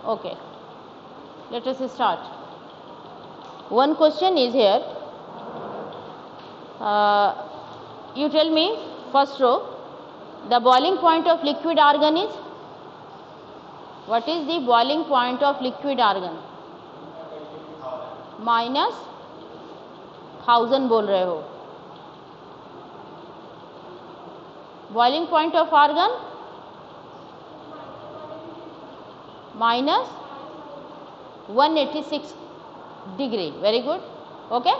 Okay, let us start. One question is here. You tell me, first row, the boiling point of liquid argon is? What is the boiling point of liquid argon? -1000 बोल रहे हो. Boiling point of argon? -186 degree. Very good. Okay.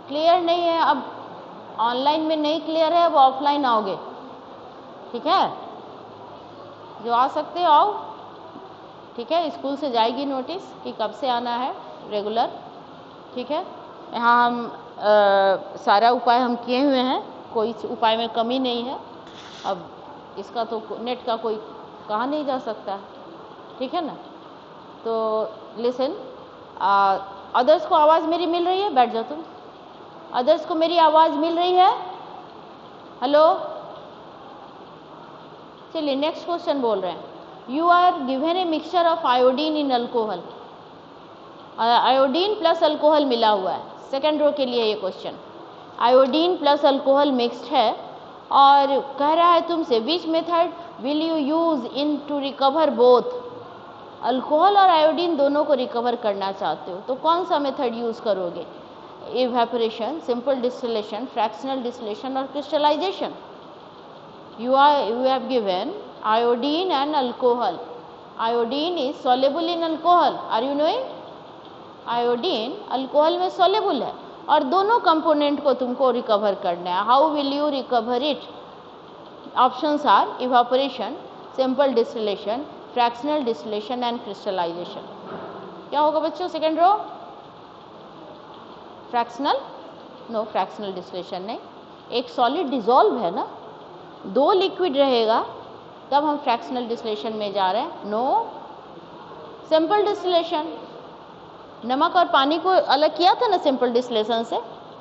Clear नहीं है? अब online में नहीं clear है, अब ऑफलाइन आओगे. ठीक है, जो आ सकते हो आओ. ठीक है, स्कूल से जाएगी नोटिस कि कब से आना है रेगुलर. ठीक है, यहाँ हम सारा उपाय हम किए हुए हैं, कोई उपाय में कमी नहीं है. अब इसका तो नेट का कोई कहा नहीं जा सकता. ठीक है ना. तो लिसन, अदर्स को आवाज़ मेरी मिल रही है? बैठ जाओ तुम. अदर्स को मेरी आवाज़ मिल रही है? हेलो. चलिए नेक्स्ट क्वेश्चन बोल रहे हैं. You are given a mixture of iodine in alcohol. Iodine plus alcohol मिला हुआ है. सेकेंड रो के लिए ये question. Iodine plus alcohol mixed है और कह रहा है तुमसे which method will you use in to recover both. Alcohol और आयोडीन दोनों को रिकवर करना चाहते हो, तो कौन सा मेथड यूज करोगे? Evaporation, simple distillation, fractional distillation और crystallisation. you have given iodine and alcohol. Iodine is soluble in alcohol. Are you knowing? Iodine alcohol में soluble है और दोनों कंपोनेंट को तुमको रिकवर करना है. How will you recover it? Options are evaporation, simple distillation, fractional distillation and crystallisation. क्या होगा बच्चों? Second row. Fractional? No, fractional distillation नहीं. एक सॉलिड डिसॉल्व है ना, दो लिक्विड रहेगा तब हम फ्रैक्शनल डिस्टिलेशन में जा रहे हैं. No, simple distillation. नमक और पानी को अलग किया था ना सिंपल डिस्टिलेशन से,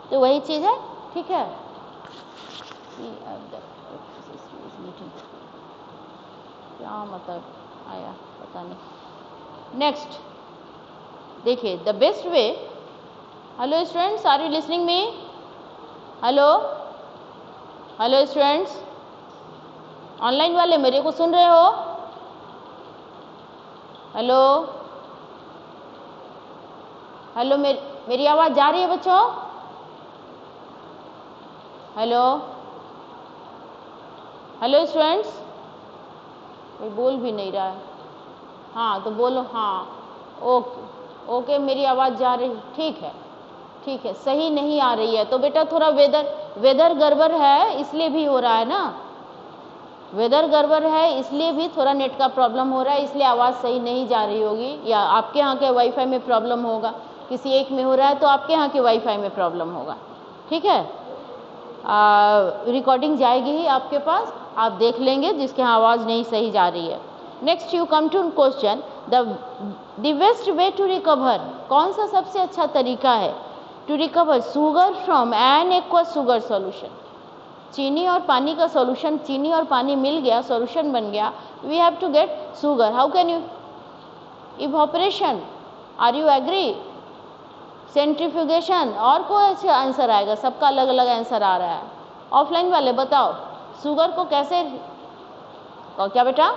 तो वही चीज़ है. ठीक है. क्या मतलब आया पता नहीं. नेक्स्ट देखिए, the best way. Hello students, are you listening me? Hello hello students, online वाले मेरे को सुन रहे हो? हेलो हेलो, मेरी आवाज़ जा रही है बच्चों? हेलो हेलो स्टूडेंट्स, कोई बोल भी नहीं रहा है. हाँ तो बोलो. हाँ ओके ओके, मेरी आवाज़ जा रही. ठीक है ठीक है. सही नहीं आ रही है तो बेटा थोड़ा वेदर गड़बड़ है इसलिए भी हो रहा है ना. वेदर गड़बड़ है इसलिए भी थोड़ा नेट का प्रॉब्लम हो रहा है, इसलिए आवाज़ सही नहीं जा रही होगी. या आपके यहाँ के वाईफाई में प्रॉब्लम होगा, किसी एक में हो रहा है तो आपके यहाँ के वाईफाई में प्रॉब्लम होगा. ठीक है, रिकॉर्डिंग जाएगी ही आपके पास, आप देख लेंगे जिसके यहाँ आवाज़ नहीं सही जा रही है. Next you come to question, the best way to recover. कौन सा सबसे अच्छा तरीका है to recover sugar from an aqueous sugar solution? चीनी और पानी का सॉल्यूशन, चीनी और पानी मिल गया, सॉल्यूशन बन गया. We have to get sugar. How can you? Evaporation. Are you agree? Centrifugation. और कोई अच्छा आंसर आएगा? सबका अलग अलग आंसर आ रहा है. ऑफलाइन वाले बताओ शुगर को कैसे. और क्या बेटा?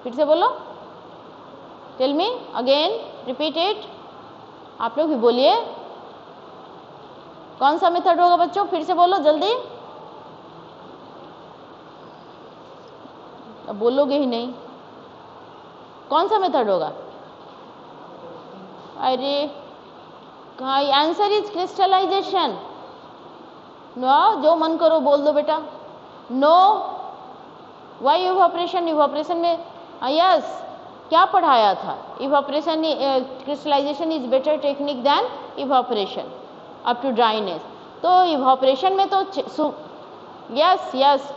फिर से बोलो. Tell me again, repeat it. आप लोग भी बोलिए. कौन सा मेथड होगा बच्चों? फिर से बोलो जल्दी. अब बोलोगे ही नहीं. कौन सा मेथड होगा? अरे कहाँ? Answer is crystallisation. नो, जो मन करो बोल दो बेटा. No, why evaporation? इवेपोरेशन में यस, क्या पढ़ाया था? Evaporation, crystallization is better technique then evaporation up to dryness. तो इवेपोरेशन में तो yes yes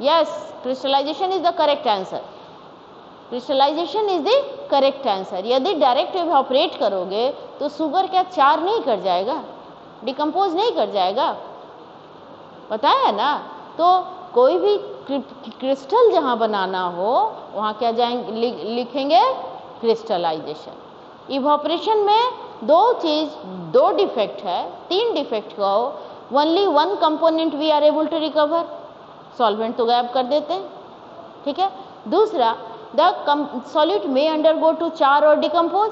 yes, crystallization is the correct answer. Crystallization is the correct answer. यदि डायरेक्ट इवेपोरेट करोगे तो शुगर क्या चार नहीं कर जाएगा? डिकम्पोज नहीं कर जाएगा? पता है ना. तो कोई भी क्रिस्टल जहाँ बनाना हो वहाँ क्या जाएंगे, लिखेंगे क्रिस्टलाइजेशन। इवोपरेशन में दो डिफेक्ट है, 3 डिफेक्ट का हो, only 1 component we are able to recover, solvent तो गायब कर देते हैं, ठीक है। दूसरा, the solute may undergo to char और decompose,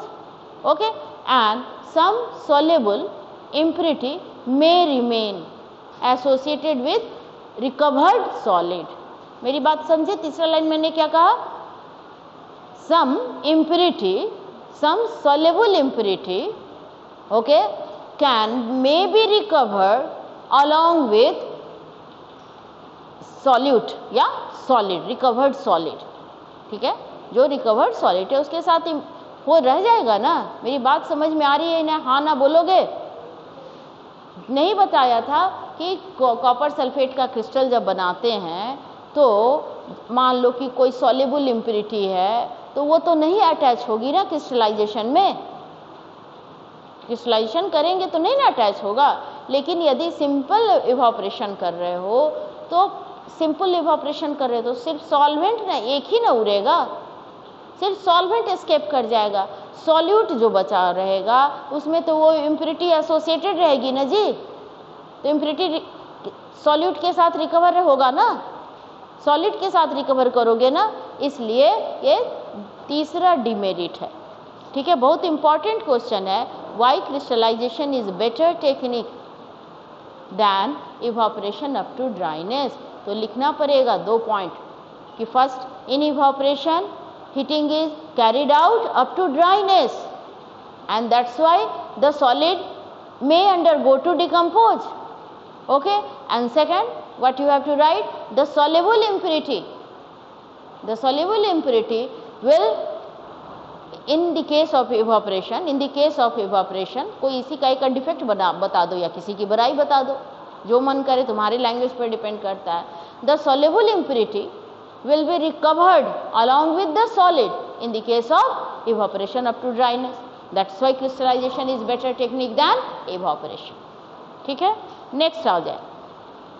okay, and some soluble impurity may remain associated with recovered solid। मेरी बात समझे? तीसरा लाइन मैंने क्या कहा? some impurity, some soluble impurity, okay, may be recovered along with solute या solid, recovered solid, ठीक है। जो recovered solid है उसके साथ वो रह जाएगा ना। मेरी बात समझ में आ रही है ना? हाँ ना बोलोगे? नहीं बताया था कि कॉपर सल्फेट का क्रिस्टल जब बनाते हैं तो मान लो कि कोई सॉल्युबल इम्प्योरिटी है तो वो तो नहीं अटैच होगी ना क्रिस्टलाइजेशन में, क्रिस्टलाइजेशन करेंगे तो नहीं ना अटैच होगा। लेकिन यदि सिंपल इवोपरेशन कर रहे हो तो सिर्फ सॉल्वेंट ना एक ही ना उड़ेगा, सिर्फ सॉल्वेंट एस्केप कर जाएगा, सॉल्यूट जो बचा रहेगा उसमें तो वो इम्प्योरिटी एसोसिएटेड रहेगी ना जी। तो इम्प्योरिटी सॉल्यूट के साथ रिकवर होगा ना, सॉलिड के साथ रिकवर करोगे ना, इसलिए ये तीसरा डिमेरिट है, ठीक है। बहुत इंपॉर्टेंट क्वेश्चन है, why crystallization is better technique than evaporation up to dryness. तो लिखना पड़ेगा 2 पॉइंट कि first, in evaporation heating is carried out up to dryness and that's why the solid may undergo to decompose, okay, and second what you have to write, the soluble impurity will in the case of evaporation कोई इसी का एक defect बता दो या किसी की बुराई बता दो, जो मन करे, तुम्हारी लैंग्वेज पर डिपेंड करता है। the soluble impurity will be recovered along with the solid in the case of evaporation up to dryness, that's why crystallization is better technique than evaporation, ठीक है। नेक्स्ट आ जाए,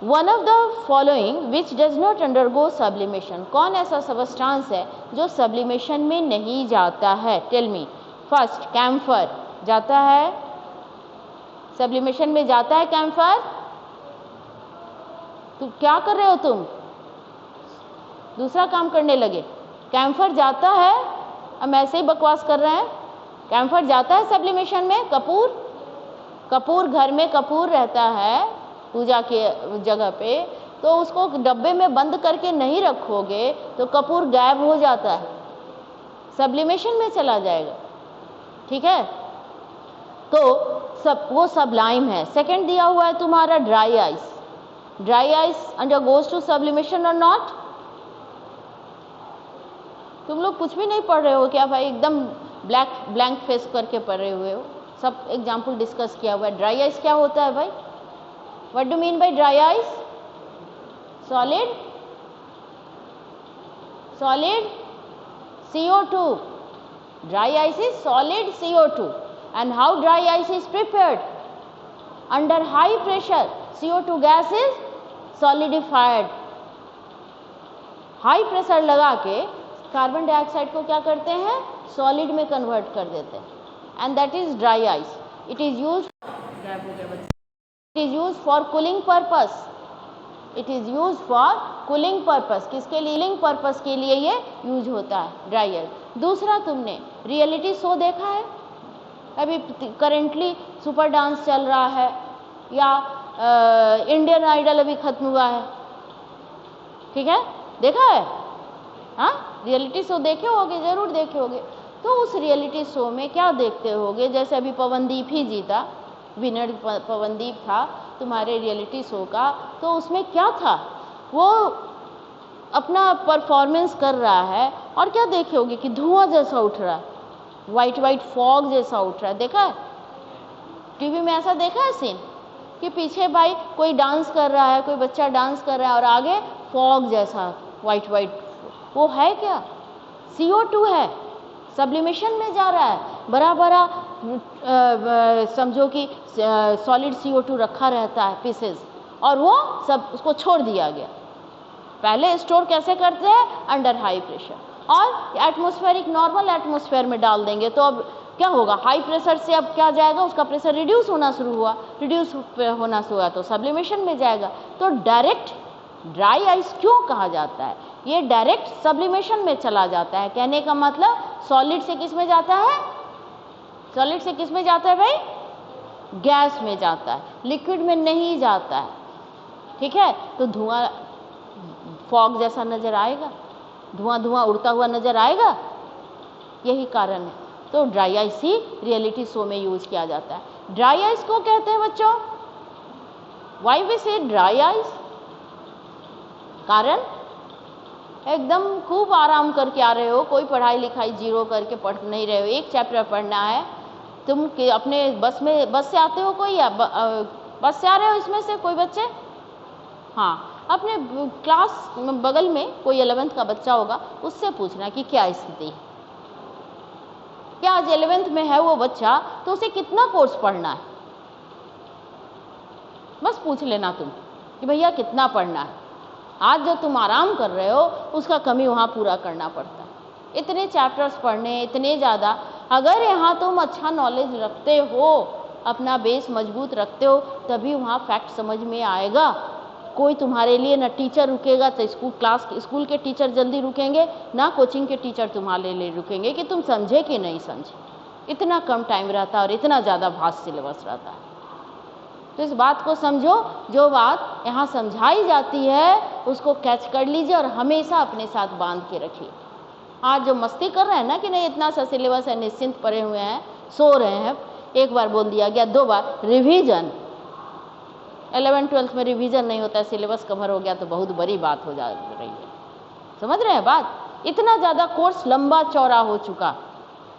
one of the following which does not undergo sublimation. कौन ऐसा substance है जो sublimation में नहीं जाता है? Tell me. फर्स्ट, कैम्फर जाता है सब्लिमेशन में, जाता है कैम्फर? तो क्या कर रहे हो तुम? दूसरा काम करने लगे। कैम्फर जाता है, हम ऐसे ही बकवास कर रहे हैं। कैम्फर जाता है सब्लिमेशन में। कपूर घर में कपूर रहता है पूजा के जगह पे, तो उसको डब्बे में बंद करके नहीं रखोगे तो कपूर गायब हो जाता है, सब्लिमेशन में चला जाएगा, ठीक है। तो वो सब्लाइम है। सेकंड दिया हुआ है तुम्हारा dry ice. Dry ice undergoes to sublimation और नॉट? तुम लोग कुछ भी नहीं पढ़ रहे हो क्या भाई? एकदम ब्लैंक फेस करके पढ़ रहे हुए हो। सब एग्जाम्पल डिस्कस किया हुआ है। ड्राई आइस क्या होता है भाई? What do mean by dry ice? Solid CO2। Dry ice is solid CO2 and how dry ice is prepared? Under high pressure CO2 gas is solidified। High pressure लगा के carbon dioxide को क्या करते हैं? सॉलिड में convert कर देते हैं, and that is dry ice. It is use for cooling purpose. किसके लिए? कूलिंग पर्पस के लिए ये यूज होता है ड्राई आइस। दूसरा, तुमने रियलिटी शो देखा है? अभी करेंटली सुपर डांस चल रहा है या इंडियन आइडल अभी खत्म हुआ है, ठीक है, देखा है? हाँ, रियलिटी शो देखे होगे, जरूर देखे होगे। तो उस रियलिटी शो में क्या देखते होगे? जैसे अभी पवनदीप ही जीता, विनर पवनदीप था तुम्हारे रियलिटी शो का, तो उसमें क्या था? वो अपना परफॉर्मेंस कर रहा है और क्या देखे होगे कि धुआं जैसा उठ रहा है, वाइट फॉग जैसा उठ रहा है। देखा है? टीवी में ऐसा देखा है सीन कि पीछे भाई कोई डांस कर रहा है, कोई बच्चा डांस कर रहा है और आगे फॉग जैसा वाइट, वो है क्या? CO2 है, सब्लिमेशन में जा रहा है। बड़ा समझो कि सॉलिड CO2 रखा रहता है पीसेस, और वो सब उसको छोड़ दिया गया, पहले स्टोर कैसे करते हैं? अंडर हाई प्रेशर, और एटमॉस्फेरिक नॉर्मल एटमॉस्फेयर में डाल देंगे तो अब क्या होगा? हाई प्रेशर से अब क्या जाएगा? उसका प्रेशर रिड्यूस होना शुरू हुआ, रिड्यूस होना शुरू हुआ तो सब्लिमेशन में जाएगा। तो डायरेक्ट ड्राई आइस क्यों कहा जाता है? ये डायरेक्ट सब्लिमेशन में चला जाता है। कहने का मतलब सॉलिड से किस में जाता है? सॉलिड से किस में जाता है भाई? गैस में जाता है, लिक्विड में नहीं जाता है। ठीक है, तो धुआं फॉग जैसा नजर आएगा, धुआं धुआं उड़ता हुआ नजर आएगा, यही कारण है। तो ड्राई आइस ही रियलिटी शो में यूज किया जाता है। ड्राई आइस को कहते हैं बच्चों, व्हाई वी से ड्राई आइस? कारण एकदम खूब आराम करके आ रहे हो, कोई पढ़ाई लिखाई जीरो करके पढ़ नहीं रहे हो, एक चैप्टर पढ़ना है, तुम अपने बस से आते हो कोई, या बस से आ रहे हो इसमें से कोई बच्चे? हाँ, अपने क्लास बगल में कोई 11th का बच्चा होगा, उससे पूछना कि क्या स्थिति है, क्या आज 11th में है वो बच्चा, तो उसे कितना कोर्स पढ़ना है, बस पूछ लेना तुम कि भैया कितना पढ़ना है। आज जो तुम आराम कर रहे हो उसका कमी वहाँ पूरा करना पड़ता है। इतने चैप्टर्स पढ़ने, इतने ज़्यादा, अगर यहाँ तुम अच्छा नॉलेज रखते हो, अपना बेस मजबूत रखते हो, तभी वहाँ फैक्ट समझ में आएगा। कोई तुम्हारे लिए ना टीचर रुकेगा, तो स्कूल के टीचर जल्दी रुकेंगे, ना कोचिंग के टीचर तुम्हारे लिए रुकेंगे कि तुम समझे कि नहीं समझे। इतना कम टाइम रहता है और इतना ज़्यादा वास्ट सिलेबस रहता है। तो इस बात को समझो, जो बात यहाँ समझाई जाती है उसको कैच कर लीजिए और हमेशा अपने साथ बांध के रखिए। आज जो मस्ती कर रहे हैं ना कि नहीं इतना सा सिलेबस है, निश्चिंत पड़े हुए हैं, सो रहे हैं, एक बार बोल दिया गया, 2 बार रिवीजन, 11th-12th में रिवीजन नहीं होता है, सिलेबस कवर हो गया तो बहुत बड़ी बात हो जा रही है। समझ रहे हैं बात? इतना ज़्यादा कोर्स लंबा चौड़ा हो चुका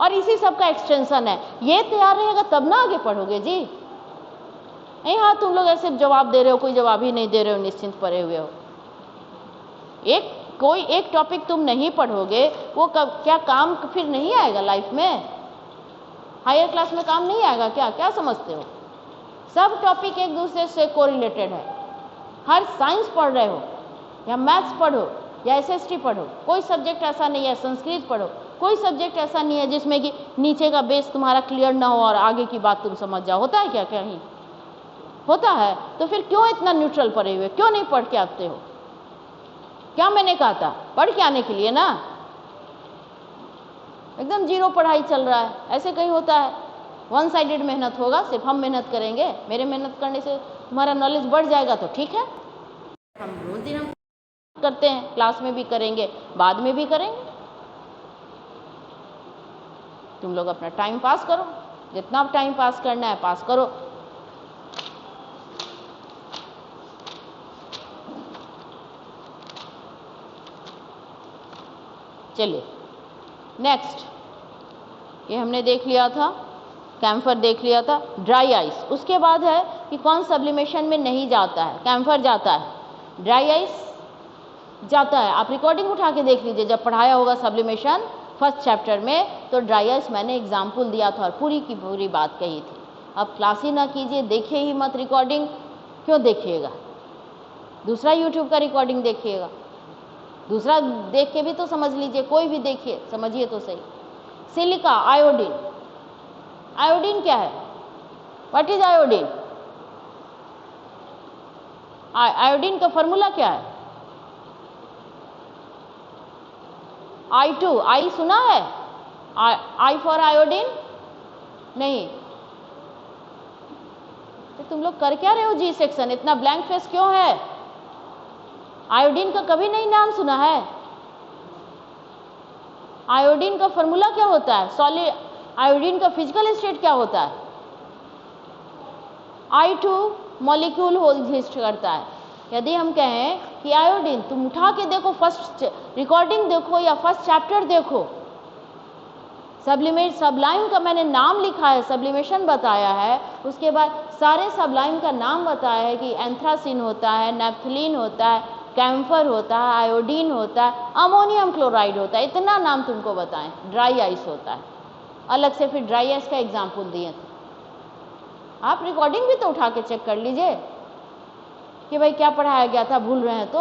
और इसी सब का एक्सटेंशन है। ये तैयार रहेगा तब ना आगे पढ़ोगे जी। नहीं, हाँ तुम लोग ऐसे जवाब दे रहे हो, कोई जवाब ही नहीं दे रहे हो, निश्चिंत पड़े हुए हो। कोई एक टॉपिक तुम नहीं पढ़ोगे, वो क्या काम फिर नहीं आएगा लाइफ में? हायर क्लास में काम नहीं आएगा क्या? क्या समझते हो? सब टॉपिक एक दूसरे से कोरिलेटेड है। हर साइंस पढ़ रहे हो या मैथ्स पढ़ो या एसएसटी पढ़ो, कोई सब्जेक्ट ऐसा नहीं है, संस्कृत पढ़ो, कोई सब्जेक्ट ऐसा नहीं है जिसमें कि नीचे का बेस तुम्हारा क्लियर ना हो और आगे की बात तुम समझ जाओ। होता है क्या? कहीं होता है? तो फिर क्यों इतना न्यूट्रल पढ़े हुए, क्यों नहीं पढ़ के आते हो? क्या मैंने कहा था? पढ़ के आने के लिए ना। एकदम जीरो पढ़ाई चल रहा है, ऐसे कहीं होता है? वन साइडेड मेहनत होगा, सिर्फ हम मेहनत करेंगे, मेरे मेहनत करने से तुम्हारा नॉलेज बढ़ जाएगा तो ठीक है। हम रोज दिन हम करते हैं, क्लास में भी करेंगे, बाद में भी करेंगे। तुम लोग अपना टाइम पास करो, जितना टाइम पास करना है पास करो। चलिए नेक्स्ट, ये हमने देख लिया था, कैम्फर देख लिया था, ड्राई आइस। उसके बाद है कि कौन सब्लिमेशन में नहीं जाता है? कैम्फर जाता है, ड्राई आइस जाता है। आप रिकॉर्डिंग उठा के देख लीजिए, जब पढ़ाया होगा सब्लिमेशन फर्स्ट चैप्टर में, तो ड्राई आइस मैंने एग्जाम्पल दिया था और पूरी की पूरी बात कही थी। अब क्लास ही ना कीजिए, देखिए ही मत रिकॉर्डिंग, क्यों देखिएगा? दूसरा यूट्यूब का रिकॉर्डिंग देखिएगा, दूसरा देख के भी तो समझ लीजिए, कोई भी देखिए, समझिए तो सही। Silica, iodine. आयोडीन क्या है? What is iodine? आयोडीन का फॉर्मूला क्या है? I2, आई सुना है? I for iodine? नहीं। तो तुम लोग कर क्या रहे हो जी सेक्शन? इतना ब्लैंक फेस क्यों है? आयोडीन का कभी नहीं नाम सुना है? आयोडीन का फॉर्मूला क्या होता है? सॉलिड आयोडीन का फिजिकल स्टेट क्या होता है? I2 मॉलिक्यूल एग्जिस्ट करता है। यदि हम कहें कि आयोडीन, तुम उठा के देखो, फर्स्ट रिकॉर्डिंग देखो या फर्स्ट चैप्टर देखो, सबलाइम का मैंने नाम लिखा है, सब्लिमेशन बताया है, उसके बाद सारे सबलाइम का नाम बताया है कि एंथ्रासिन होता है, नेप्थलीन होता है, कैम्फर होता है, आयोडीन होता है, अमोनियम क्लोराइड होता है, इतना नाम तुमको बताएं। ड्राई आइस होता है, अलग से फिर ड्राई आइस का एग्जाम्पल दिए थे। आप रिकॉर्डिंग भी तो उठा के चेक कर लीजिए कि भाई क्या पढ़ाया गया था, भूल रहे हैं तो।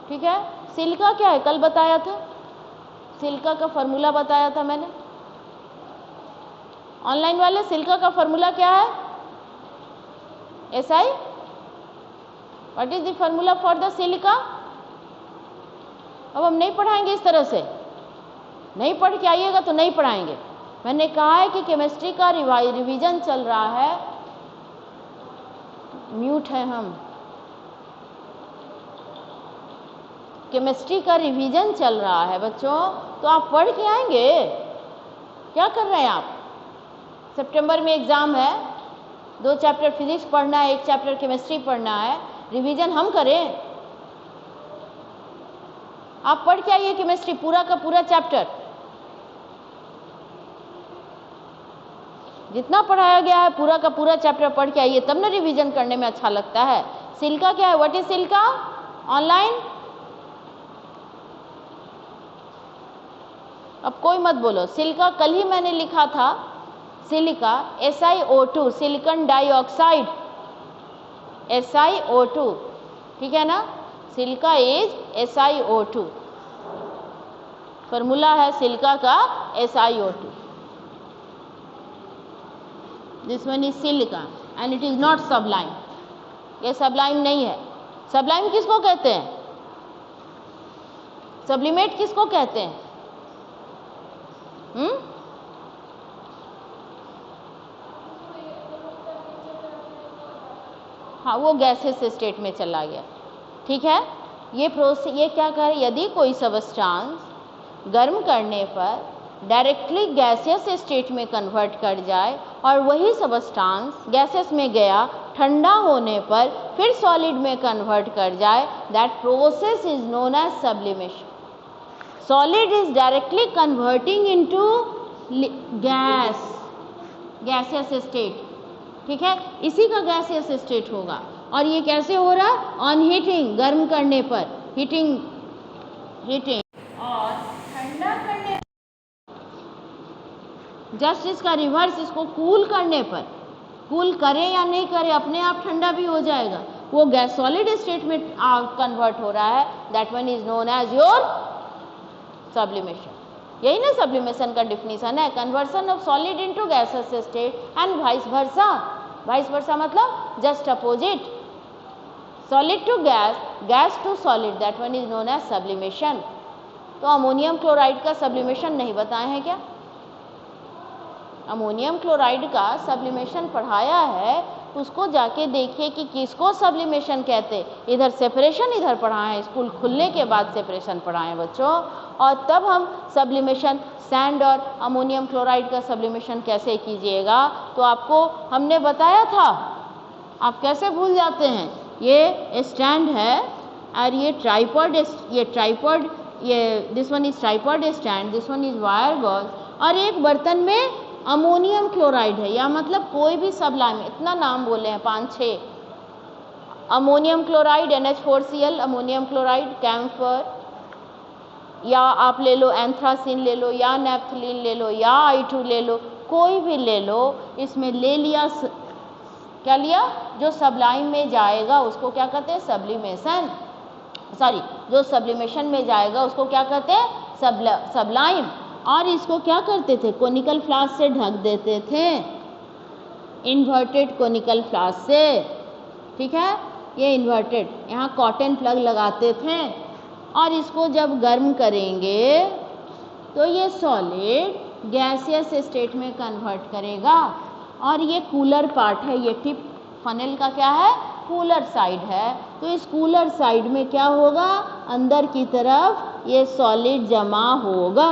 ठीक है। सिलिका क्या है, कल बताया था, सिलिका का फॉर्मूला बताया था मैंने। ऑनलाइन वाले सिलिका का फॉर्मूला क्या है, SI, what is the formula for the silica. अब हम नहीं पढ़ाएंगे इस तरह से, नहीं पढ़ के आइएगा तो नहीं पढ़ाएंगे। मैंने कहा है कि केमिस्ट्री का रिवीजन चल रहा है, म्यूट है हम, केमिस्ट्री का रिवीजन चल रहा है बच्चों, तो आप पढ़ के आएंगे। क्या कर रहे हैं आप, सितंबर में एग्जाम है, 2 चैप्टर फिजिक्स पढ़ना है, 1 चैप्टर केमिस्ट्री पढ़ना है, रिवीजन हम करें। आप पढ़ के आइए केमिस्ट्री पूरा का पूरा चैप्टर, जितना पढ़ाया गया है पूरा का पूरा चैप्टर पढ़ के आइए, तब ना रिवीजन करने में अच्छा लगता है। सिलिका क्या है, व्हाट इज सिलिका ऑनलाइन। अब कोई मत बोलो, सिलिका कल ही मैंने लिखा था, silica SiO2, silicon dioxide, SiO2, ठीक है ना, सिलिका इज SiO2, फॉर्मूला है सिलिका का SiO2, this one is silica and it is not Sublime. ये सबलाइम नहीं है। सबलाइम किसको कहते हैं, सब्लिमेट किसको कहते हैं, हाँ, वो गैसेस स्टेट में चला गया, ठीक है। ये प्रोसेस, ये क्या करे, यदि कोई सबस्टांस गर्म करने पर डायरेक्टली गैसियस स्टेट में कन्वर्ट कर जाए और वही सबस्टांस गैसेस में गया, ठंडा होने पर फिर सॉलिड में कन्वर्ट कर जाए, that process is known as sublimation. Solid is directly converting into gas, gaseous state, ठीक है, इसी का गैसियस स्टेट होगा। और ये कैसे हो रहा, ऑन हीटिंग, गर्म करने पर, हीटिंग और ठंडा करने, जस्ट इसका रिवर्स, इसको कूल करने पर, कूल करे या नहीं करे अपने आप ठंडा भी हो जाएगा, वो गैस सॉलिड स्टेट में कन्वर्ट हो रहा है, that one is known as your sublimation. यही ना सब्लिमेशन का डिफिनीशन है, conversion of solid into gases state and vice versa. Vice versa मतलब just opposite, solid to gas, gas to solid, that one is known as sublimation. तो ammonium chloride का sublimation नहीं बताए हैं क्या, अमोनियम क्लोराइड का sublimation पढ़ाया है, उसको जाके देखिए कि किसको सब्लिमेशन कहते। इधर सेपरेशन इधर पढ़ाए हैं, स्कूल खुलने के बाद सेपरेशन पढ़ाए हैं बच्चों, और तब हम सब्लिमेशन सैंड और अमोनियम क्लोराइड का सब्लिमेशन कैसे कीजिएगा तो आपको हमने बताया था, आप कैसे भूल जाते हैं। ये स्टैंड है और ये ट्राइपॉड, ये this one is tripod stand, this one is wire gauze, और एक बर्तन में अमोनियम क्लोराइड है, या मतलब कोई भी सबलाइम, इतना नाम बोले हैं 5-6, ammonium chloride NH4Cl, ammonium chloride camphor, या आप ले लो एंथ्रासिन ले लो, या नेप्थलीन ले लो, या I2 ले लो, कोई भी ले लो, इसमें ले लिया, क्या लिया, जो सबलाइम में जाएगा उसको क्या कहते हैं, सब्लिमेशन, सॉरी, जो सब्लिमेशन में जाएगा उसको क्या कहते हैं, सबलाइम। और इसको क्या करते थे, कोनिकल फ्लास्क से ढक देते थे, इन्वर्टेड कोनिकल फ्लास्क से, ठीक है, ये इन्वर्टेड, यहाँ कॉटन प्लग लगाते थे, और इसको जब गर्म करेंगे तो ये सॉलिड गैसियस स्टेट में कन्वर्ट करेगा। और ये कूलर पार्ट है, ये टिप फनल का क्या है, कूलर साइड है, तो इस कूलर साइड में क्या होगा, अंदर की तरफ ये सॉलिड जमा होगा।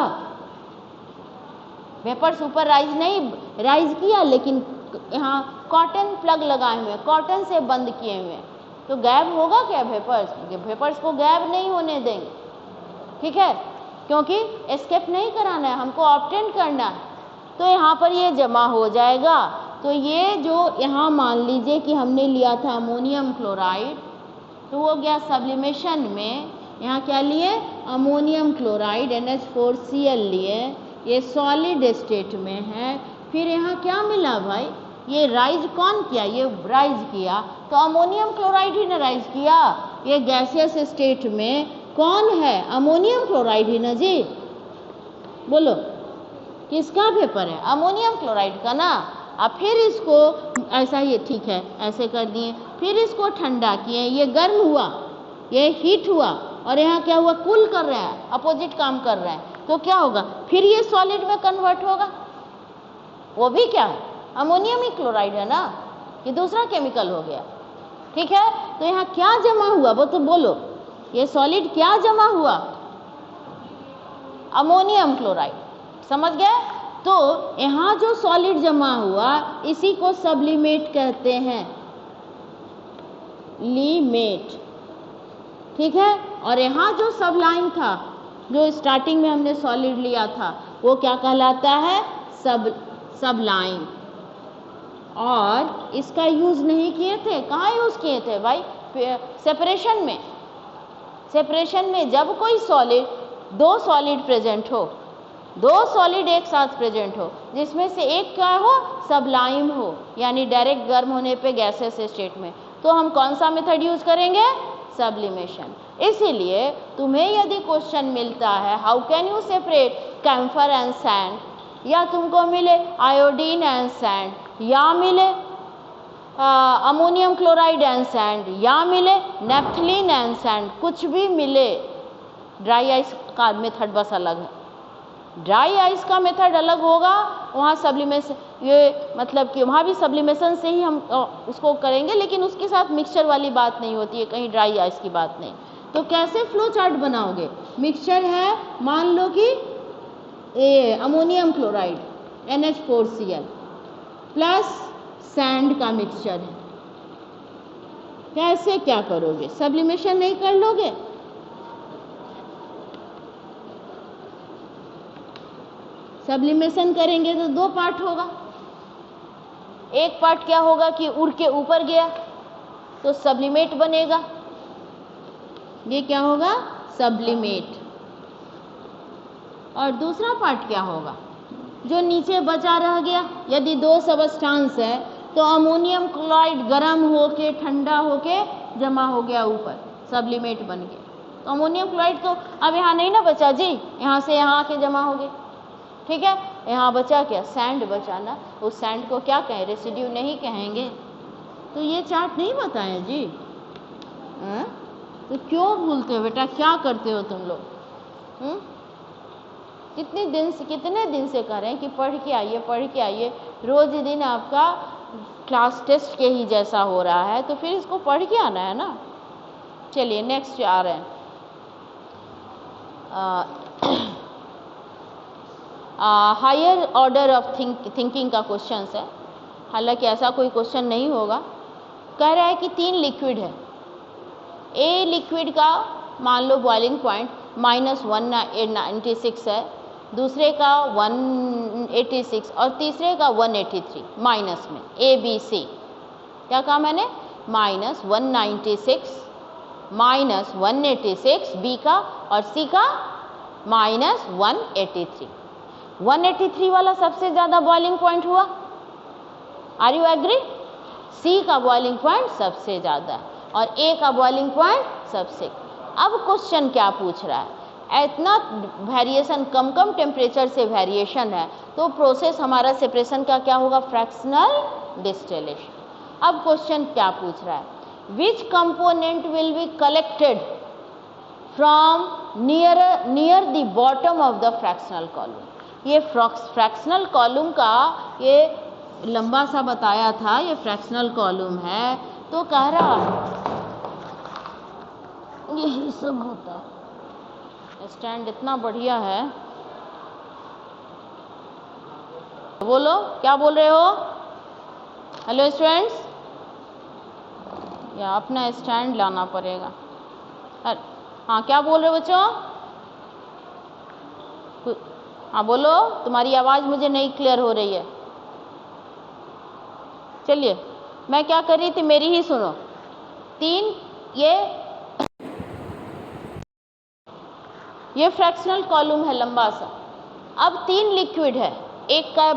वेपर्स ऊपर राइज किया, लेकिन यहाँ कॉटन प्लग लगाए हुए, कॉटन से बंद किए हुए, तो गैप होगा क्या वेपर्स, वेपर्स को गैप नहीं होने देंगे, ठीक है, क्योंकि एस्केप नहीं कराना है, हमको ऑब्टेन करना है, तो यहाँ पर ये जमा हो जाएगा। तो ये जो यहाँ मान लीजिए कि हमने लिया था अमोनियम क्लोराइड, तो वो गया सब्लिमेशन में, यहाँ क्या लिए, अमोनियम क्लोराइड NH4Cl लिए, ये सॉलिड स्टेट में है, फिर यहाँ क्या मिला भाई, ये राइज कौन किया, ये राइज किया, तो अमोनियम क्लोराइड ही ने राइज किया, ये गैसियस स्टेट में कौन है? अमोनियम क्लोराइड ही ना जी, बोलो किसका पेपर है? अमोनियम क्लोराइड का ना। अब फिर इसको ऐसा ही, ठीक है, ऐसे कर दिए, फिर इसको ठंडा किए, ये गर्म हुआ, ये हीट हुआ, और यहाँ क्या हुआ? कूल कर रहे हैं, अपोजिट काम कर रहे हैं, तो क्या होगा? फिर ये सॉलिड में कन्वर्ट होगा। वो भी क्या है? अमोनियम ही क्लोराइड है ना, ये दूसरा केमिकल हो गया। ठीक है, तो यहाँ क्या जमा हुआ वो तो बोलो, ये सॉलिड क्या जमा हुआ? अमोनियम क्लोराइड, समझ गए? तो यहाँ जो सॉलिड जमा हुआ इसी को सब्लिमेट कहते हैं, लीमेट। ठीक है, और यहाँ जो सबलाइन था, जो स्टार्टिंग में हमने सॉलिड लिया था, वो क्या कहलाता है? सबलाइन। और इसका यूज नहीं किए थे, कहाँ यूज किए थे भाई? सेपरेशन में। सेपरेशन में जब कोई सॉलिड, दो सॉलिड प्रेजेंट हो, दो सॉलिड एक साथ प्रेजेंट हो, जिसमें से एक क्या हो? सबलाइम हो, यानी डायरेक्ट गर्म होने पे गैसेस स्टेट में, तो हम कौन सा मेथड यूज करेंगे? सब्लिमेशन। इसीलिए तुम्हें यदि क्वेश्चन मिलता है how can you separate camphor and sand, या तुमको मिले आयोडीन एंड सैंड, या मिले अमोनियम क्लोराइड एंड सैंड, या मिले नेफ्थलीन एंड सैंड, कुछ भी मिले, ड्राई आइस का मेथड बस अलग है। ड्राई आइस का मेथड अलग होगा, वहाँ सब्लिमेशन, ये मतलब कि वहाँ भी सब्लिमेशन से ही हम उसको करेंगे, लेकिन उसके साथ मिक्सचर वाली बात नहीं होती है, कहीं ड्राई आइस की बात नहीं। तो कैसे फ्लो चार्ट बनाओगे? मिक्सचर है, मान लो कि ammonium chloride NH4Cl plus sand का मिक्सचर है, कैसे क्या करोगे? सब्लिमेशन नहीं कर लोगे? सब्लिमेशन करेंगे तो दो पार्ट होगा। एक पार्ट क्या होगा कि उड़ के ऊपर गया तो सब्लिमेट बनेगा, ये क्या होगा? सब्लिमेट। और दूसरा पार्ट क्या होगा? जो नीचे बचा रह गया, यदि दो सबस्टांस है तो अमोनियम क्लोराइड गर्म होके ठंडा होके जमा हो गया ऊपर, सब्लिमेट बन गया। तो अमोनियम क्लोराइड तो अब यहाँ नहीं ना बचा जी, यहाँ से यहाँ आके जमा हो गए। ठीक है, यहाँ बचा क्या? सैंड बचा ना, उस सैंड को क्या कहें? रेसिड्यू नहीं कहेंगे। तो ये चार्ट नहीं बताए जी, तो क्यों भूलते हो बेटा? क्या करते हो तुम लोग? कितने दिन से कह रहे हैं कि पढ़ के आइए, पढ़ के आइए, रोज दिन आपका क्लास टेस्ट के ही जैसा हो रहा है, तो फिर इसको पढ़ के आना है ना। चलिए नेक्स्ट आ रहे हैं, हायर ऑर्डर ऑफ थिंकिंग का क्वेश्चन है। हालांकि ऐसा कोई क्वेश्चन नहीं होगा। कह रहा है कि तीन लिक्विड है, ए लिक्विड का मान लो बॉइलिंग पॉइंट -196 है, दूसरे का 186 और तीसरे का 183 माइनस में, ए बी सी। क्या कहा मैंने? -196 -186 बी का, और सी का -183। 183 वाला सबसे ज़्यादा बॉइलिंग पॉइंट हुआ, आर यू एग्री? सी का बॉइलिंग पॉइंट सबसे ज़्यादा और ए का बॉइलिंग पॉइंट सबसे। अब क्वेश्चन क्या पूछ रहा है? इतना वेरिएशन, कम कम टेम्परेचर से वेरिएशन है, तो प्रोसेस हमारा सेपरेशन का क्या होगा? Fractional distillation. अब क्वेश्चन क्या पूछ रहा है? विच component will be collected from near the bottom of the fractional column. ये फ्रैक्शनल कॉलम का ये लंबा सा बताया था, ये फ्रैक्शनल कॉलम है, तो कह रहा है यही सब होता है। स्टैंड इतना बढ़िया है, बोलो क्या बोल रहे हो? हेलो स्टूडेंट्स, या अपना स्टैंड लाना पड़ेगा। हाँ क्या बोल रहे हो बच्चों? हाँ बोलो, तुम्हारी आवाज़ मुझे नहीं क्लियर हो रही है। चलिए, मैं क्या कर रही थी, मेरी ही सुनो। तीन, ये फ्रैक्शनल कॉलम है लंबा सा। अब तीन लिक्विड है, एक का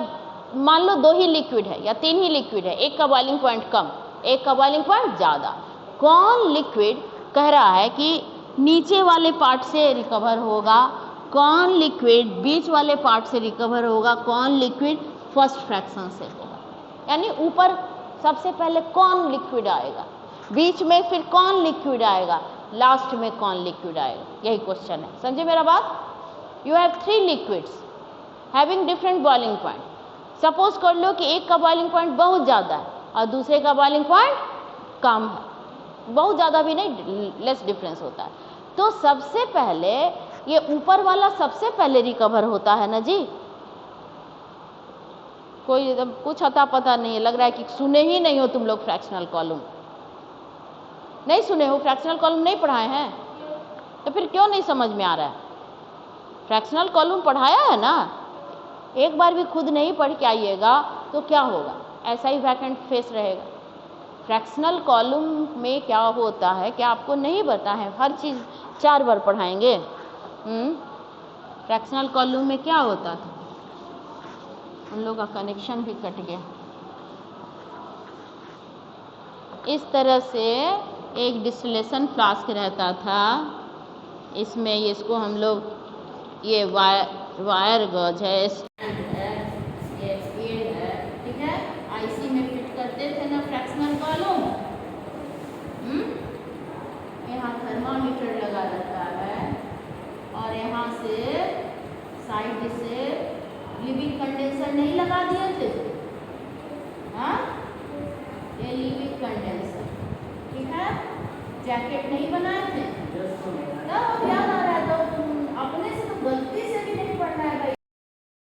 मान लो दो ही लिक्विड है या तीन ही लिक्विड है, एक का बॉइलिंग पॉइंट कम, एक का बॉइलिंग पॉइंट ज़्यादा। कौन लिक्विड कह रहा है कि नीचे वाले पार्ट से रिकवर होगा कौन लिक्विड, बीच वाले पार्ट से रिकवर होगा कौन लिक्विड, फर्स्ट फ्रैक्शन से होगा। यानी ऊपर सबसे पहले कौन लिक्विड आएगा, बीच में फिर कौन लिक्विड आएगा, लास्ट में कौन लिक्विड आएगा, यही क्वेश्चन है। समझे मेरा बात? You have 3 liquids having different boiling point. Suppose कर लो कि एक का बॉइलिंग पॉइंट बहुत ज़्यादा है और दूसरे का बॉइलिंग पॉइंट कम है, बहुत ज़्यादा भी नहीं, लेस डिफरेंस होता है। तो सबसे पहले ये ऊपर वाला सबसे पहले रिकवर होता है ना जी। कोई एकदम कुछ अता पता नहीं है, लग रहा है कि सुने ही नहीं हो तुम लोग फ्रैक्शनल कॉलम। नहीं सुने हो, फ्रैक्शनल कॉलम नहीं पढ़ाए हैं तो फिर क्यों नहीं समझ में आ रहा है? फ्रैक्शनल कॉलम पढ़ाया है ना, एक बार भी खुद नहीं पढ़ के आइएगा तो क्या होगा, ऐसा ही वैकेंट फेस रहेगा। फ्रैक्शनल कॉलम में क्या होता है क्या आपको नहीं पता है? हर चीज़ 4 बार पढ़ाएंगे। फ्रैक्शनल कॉलम में क्या होता था? उन लोग का कनेक्शन भी कट गया। इस तरह से एक डिस्टिलेशन फ्लास्क रहता था, इसमें इसको हम लोग ये वायर गज है, ये पेड़ है, ठीक है, आईसी में फिट करते थे ना फ्रैक्शनल कॉलम। यहाँ थर्मामीटर लगा रहता है और यहाँ से साइड से लिविंग कंडेंसर नहीं लगा दिए थे, हाँ, ये लिविंग कंडेंसर, ठीक है, जैकेट नहीं बनाए थे, तो क्या